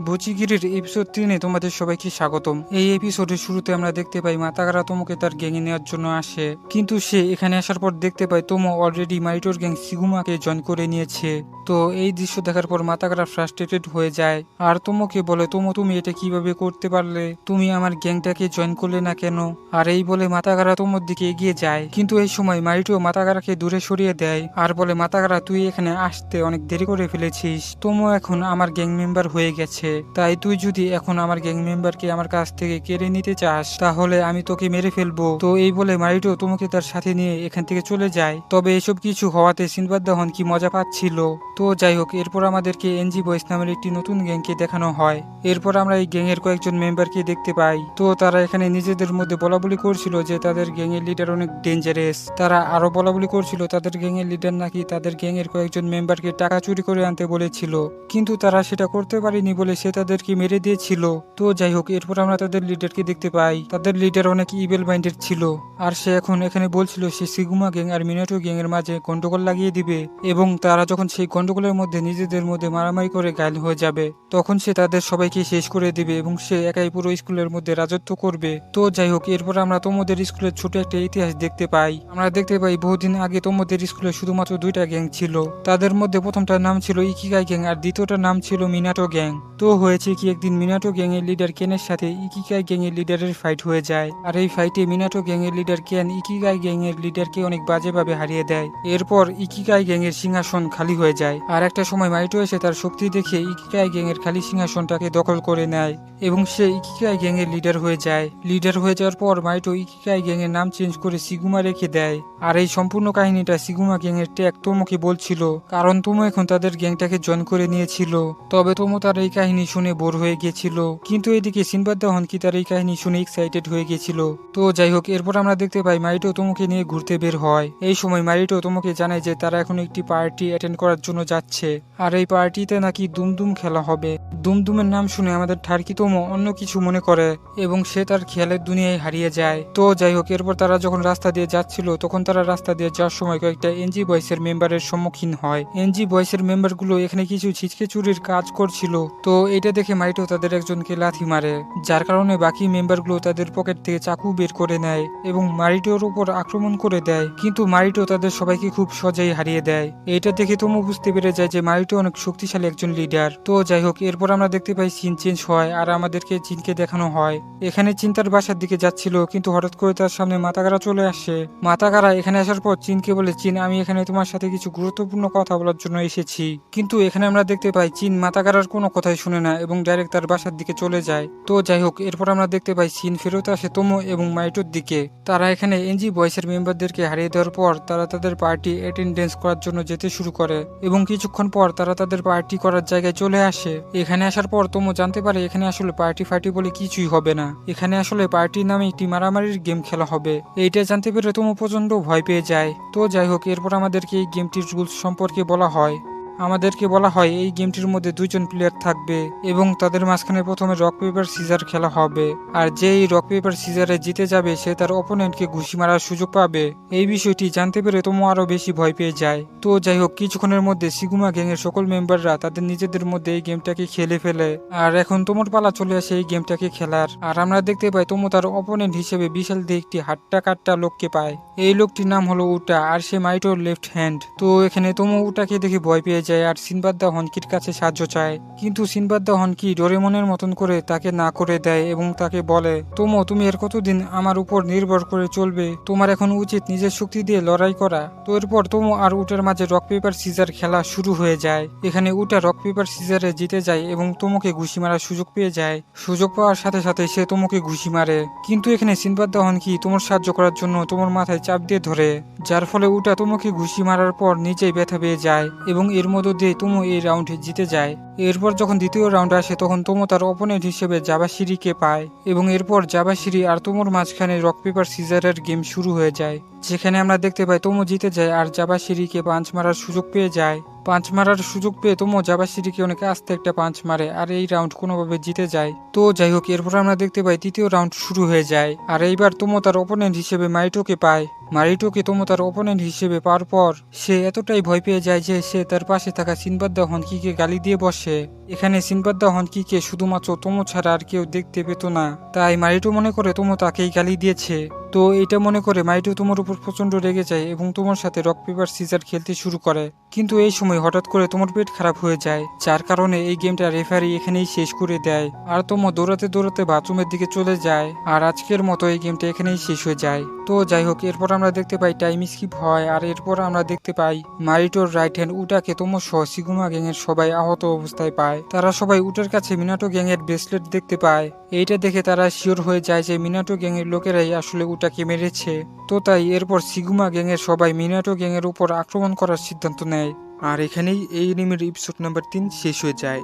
বুচিগিরির episode 3-এ তোমাদের সবাইকে স্বাগতম। এই এপিসোডের শুরুতে আমরা দেখতে পাই মাতাগারা তোমোকে তার গ্যাংয়ে নেওয়ার জন্য আসে, কিন্তু সে এখানে আসার পর দেখতে পায় তোমো অলরেডি মারিটোর গ্যাং সিগুমাকে জয়েন করে নিয়েছে। তো এই দৃশ্য দেখার পর মাতাগারা ফ্রাস্ট্রেটেড হয়ে যায় আর তোমোকে বলে, তোমো তুমি এটা কিভাবে করতে পারলে, তুমি আমার গ্যাংটাকে জয়েন করলে না কেন? আর এই বলে মাতাগারা তোমোর দিকে এগিয়ে যায়, কিন্তু এই সময় মারিটো মাতাগারাকে দূরে সরিয়ে দেয় আর বলে, মাতাগারা তুই এখানে আসতে অনেক দেরি করে ফেলেছিস, তোমো এখন আমার গ্যাং মেম্বার হয়ে গেছে, তাই তুই যদি এখন আমার গ্যাং মেম্বারকে আমার কাছ থেকে কেড়ে নিতে চাস তাহলে আমি তোকে মেরে ফেলবো। তো এই বলে মারিটো তোমাকে তার সাথে নিয়ে এখান থেকে চলে যায়। তবে এসব কিছু হওয়াতে সিনবাদ দহন কি মজা পাচ্ছিল। তো যাই হোক, এরপর আমাদেরকে এনজি বয়েস নামের একটি নতুন গ্যাংকে দেখানো হয়। এরপর আমরা এই গ্যাংয়ের কয়েকজন মেম্বারকে দেখতে পাই। তো তারা এখানে নিজেদের মধ্যে বলাবলি করছিল যে তাদের গ্যাংয়ের লিডার অনেক ডেঞ্জারাস। তারা আরো বলাবলি করছিল তাদের গ্যাংয়ের লিডার নাকি তাদের গ্যাংয়ের কয়েকজন মেম্বারকে টাকা চুরি করে আনতে বলেছিল, কিন্তু তারা সেটা করতে পারেনি বলে সে তাদেরকে মেরে দিয়েছিল। তো যাই হোক, এরপর আমরা তাদের লিডারকে দেখতে পাই। তাদের লিডার অনেক ইভেল মাইন্ডেড ছিল আর সে এখন এখানে বলছিল সে সিগুমা গ্যাং আর মিনাটো গ্যাং এর মাঝে গন্ডগোল লাগিয়ে দিবে, এবং তারা যখন সেই গন্ডগোলের মধ্যে নিজেদের মধ্যে মারামারি করে ঘায়ল হয়ে যাবে তখন সে তাদের সবাইকে শেষ করে দিবে এবং সে একাই পুরো স্কুলের মধ্যে রাজত্ব করবে। তো যাই হোক, এরপর আমরা তোমাদের স্কুলের ছোট একটা ইতিহাস দেখতে পাই। আমরা দেখতে পাই বহুদিন আগে তোমাদের স্কুলে শুধুমাত্র দুইটা গ্যাং ছিল। তাদের মধ্যে প্রথমটার নাম ছিল ইকিগাই গ্যাং আর দ্বিতীয়টার নাম ছিল মিনাটো গ্যাং। তো হয়েছে কি, একদিন মিনাটো গ্যাং এর লিডার কেনের সাথে ইকিগাই গ্যাং এর লিডারের ফাইট হয়ে যায় আর এই ফাইটে মিনাটো গ্যাং এর লিডার কেন ইকিগাই গ্যাং এর লিডারকে অনেক বাজেভাবে হারিয়ে দেয়। এরপর ইকিগাই গ্যাং এর সিংহাসন খালি হয়ে যায় আর একটা সময় মাইটো এসে তার শক্তি দেখে ইকিগাই গ্যাং এর খালি সিংহাসনটাকে দখল করে নেয় এবং সে ইকিগাই গ্যাং এর লিডার হয়ে যায়। লিডার হয়ে যাওয়ার পর মাইটো ইকিগাই গ্যাং এর নাম চেঞ্জ করে সিগুমা রেখে দেয়। আর এই সম্পূর্ণ কাহিনীটা সিগুমা গ্যাং এর ট্যাগ তোমোকে বলছিল, কারণ তোমো এখন তাদের গ্যাংটাকে জয়েন করে নিয়েছিল। তবে তোমো তার এই কাহিনী শুনে বোর হয়ে গিয়েছিল, কিন্তু এদিকে সিনবাদ দহন কি তার এই কাহিনী শুনে এক্সাইটেড হয়ে গিয়েছিল। তো যাই হোক, এরপর আমরা দেখতে পাই মারিটো তোমোকে নিয়ে ঘুরতে বের হয়। এই সময় মারিটো তোমোকে জানায় যে তারা এখন একটি পার্টি অ্যাটেন্ড করার জন্য যাচ্ছে আর এই পার্টিতে নাকি দুমদুম খেলা হবে। দুমদুমের নাম শুনে আমাদের ঠারকি তোমো অন্য কিছু মনে করে এবং সে তার খেয়ালের দুনিয়ায় হারিয়ে যায়। তো যাই হোক, এরপর তারা যখন রাস্তা দিয়ে যাচ্ছিল তখন তারা রাস্তা দিয়ে যাওয়ার সময় কয়েকটা এনজি বয়েসের মেম্বারের সম্মুখীন হয়। এনজি বয়েসের মেম্বারগুলো এখানে কিছু ছিচকে চুরির কাজ করছিল। তো এটা দেখে মাইটো তাদের একজনকে লাথি মারে, যার কারণে বাকি মেম্বারগুলো তাদের পকেট থেকে চাকু বের করে নেয় এবং মারিটোর উপর আক্রমণ করে দেয়, কিন্তু মারিটো তাদের সবাইকে খুব সহজেই হারিয়ে দেয়। এটা দেখে তোমো বুঝতে পেরে যায় যে মারিটো অনেক শক্তিশালী একজন লিডার। তো যাই হোক, এরপর আমরা দেখতে পাই সিন চেঞ্জ হয় আর আমাদেরকে চিনকে দেখানো হয়। এখানে চিন তার বাসার দিকে যাচ্ছিল, কিন্তু হঠাৎ করে তার সামনে মাতাগারা চলে আসে। মাতাগারা এখানে আসার পর চিনকে বলে, চিন আমি এখানে তোমার সাথে কিছু গুরুত্বপূর্ণ কথা বলার জন্য এসেছি। কিন্তু এখানে আমরা দেখতে পাই চিন মাতাগারার কোনো কথাই শুনে না এবং ডাইরেক্ট তার বাসার দিকে চলে যায়। তো যাই হোক, এরপর আমরা দেখতে পাই চিন ফেরত আসে তোমো এবং মাইটোর দিকে। তারা এখানে এনজি বয়েসের মেম্বারদেরকে হারিয়ে দেওয়ার পর তারা তাদের পার্টি অ্যাটেন্ডেন্স করার জন্য যেতে শুরু করে এবং কিছুক্ষণ পর তারা তাদের পার্টি করার জায়গায় চলে আসে। এখানে আসার পর তোমো জানতে পারে এখানে আসলে পার্টি ফার্টি বলে কিছুই হবে না, এখানে আসলে পার্টি নামে একটি মারামারির গেম খেলা হবে। এইটা জানতে পেরে তোমো প্রচন্ড ভয় পেয়ে যায়। তো যাই হোক, এরপর আমাদেরকে এই গেমটির রুলস সম্পর্কে বলা হয়। আমাদেরকে বলা হয় এই গেমটির মধ্যে দুইজন প্লেয়ার থাকবে এবং তাদের মাঝখানে প্রথমে রক পেপার সিজার খেলা হবে, আর যে এই রক পেপার সিজারে জিতে যাবে সে তার অপোনেন্টকে ঘুষি মারার সুযোগ পাবে। এই বিষয়টি জানতে পেরে তোমো আরো বেশি ভয় পেয়ে যায়। তো যাই হোক, কিছুক্ষণের মধ্যে সিগুমা গ্যাং এর সকল মেম্বাররা তাদের নিজেদের মধ্যে এই গেমটাকে খেলে ফেলে আর এখন তোমোর পালা চলে আসে এই গেমটাকে খেলার। আর আমরা দেখতে পাই তোমো তার অপোনেন্ট হিসেবে বিশাল দিয়ে একটি হাট্টা কাট্টা লোককে পায়। এই লোকটির নাম হলো উটা আর সে মাইটোর লেফট হ্যান্ড। তো এখানে তোমো উটাকে দেখে ভয় পেয়ে যায় আর সিনবাদ দা হনকির কাছে সাহায্য চায়, কিন্তু সিনবাদ দা হনকি ডোরেমনের মতন করে তাকে না করে দেয় এবং তাকে বলে, তোমো তুমি এর কতদিন আমার উপর নির্ভর করে চলবে, তোমার এখন উচিত নিজের শক্তি দিয়ে লড়াই করা। তো এরপর তোমো আর উটার মাঝে রক পেপার সিজার খেলা শুরু হয়ে যায়। এখানে উটা রক পেপার সিজারে জিতে যায় এবং তোমোকে ঘুষি মারার সুযোগ পেয়ে যায়। সুযোগ পাওয়ার সাথে সাথে সে তোমোকে ঘুষি মারে, কিন্তু এখানে সিনবাদ দা হনকি তোমার সাহায্য করার জন্য তোমার মাথায় চাপ দিয়ে ধরে, যার ফলে উটা তোমোকে ঘুষি মারার পর নিজেই ব্যথা পেয়ে যায় এবং এর মধ্য দিয়ে তোমো এই রাউন্ডে জিতে যায়। এরপর যখন দ্বিতীয় রাউন্ড আসে তখন তোমো তার অপোনেন্ট হিসেবে জাবাশিরিকে পায় এবং এরপর জাবাশিরি আর তোমোর মাঝখানে রক পেপার সিজারের গেম শুরু হয়ে যায়, যেখানে আমরা দেখতে পাই তোমো জিতে যায় আর জাবাশিরিকে পাঞ্চ মারার সুযোগ পেয়ে যায়। পাঞ্চ মারার সুযোগ পেয়ে তোমো জাবাশিরিকে অনেক আস্তে একটা পাঞ্চ মারে আর এই রাউন্ড কোনোভাবে জিতে যায়। তো যাই হোক, এরপর আমরা দেখতে পাই তৃতীয় রাউন্ড শুরু হয়ে যায় আর এইবার তোমো তার অপোনেন্ট হিসেবে মারিটোকে পায়। মারিটোকে তোমো তার অপোনেন্ট হিসেবে পাওয়ার পর সে এতটাই ভয় পেয়ে যায় যে সে তার পাশে থাকা সিনবাদ দা হনকিকে গালি দিয়ে বসে এখানে সিনবাদ্দা হনকিকে শুধুমাত্র তোমো ছাড়া আর কেউ দেখতে পেত না, তাই মারিটো মনে করে তোমো তাকেই গালি দিয়েছে। তো এটা মনে করে মারিটো তোমার উপর প্রচন্ড রেগে যায় এবং তোমার সাথে রক পেপার সিজার খেলতে শুরু করে। কিন্তু এই সময় হঠাৎ করে তোমার পেট খারাপ হয়ে যায়, যার কারণে এই গেমটা রেফারি এখানেই শেষ করে দেয়। আর তোমো দৌড়াতে দৌড়াতে বাথরুমের দিকে চলে যায়, আর আজকের মতো এই গেমটা এখানেই শেষ হয়ে যায়। তো যাই হোক, এরপর আমরা দেখতে পাই টাইম স্কিপ হয়, আর এরপর আমরা দেখতে পাই মারিটোর রাইট হ্যান্ড উটাকে তোমো সহ সিগুমা গ্যাং এর সবাই আহত অবস্থায় পায়। তারা সবাই উটার কাছে মিনাটো গ্যাং এর ব্রেসলেট দেখতে পায়। এইটা দেখে তারা শিওর হয়ে যায় যে মিনাটো গ্যাং এর লোকেরাই আসলে উটাকে মেরেছে। তো তাই এরপর সিগুমা গ্যাং এর সবাই মিনাটো গ্যাং এর উপর আক্রমণ করার সিদ্ধান্ত নেয়। আর এখানেই এই এনিমের এপিসোড নাম্বার 3 শেষ হয়ে যায়।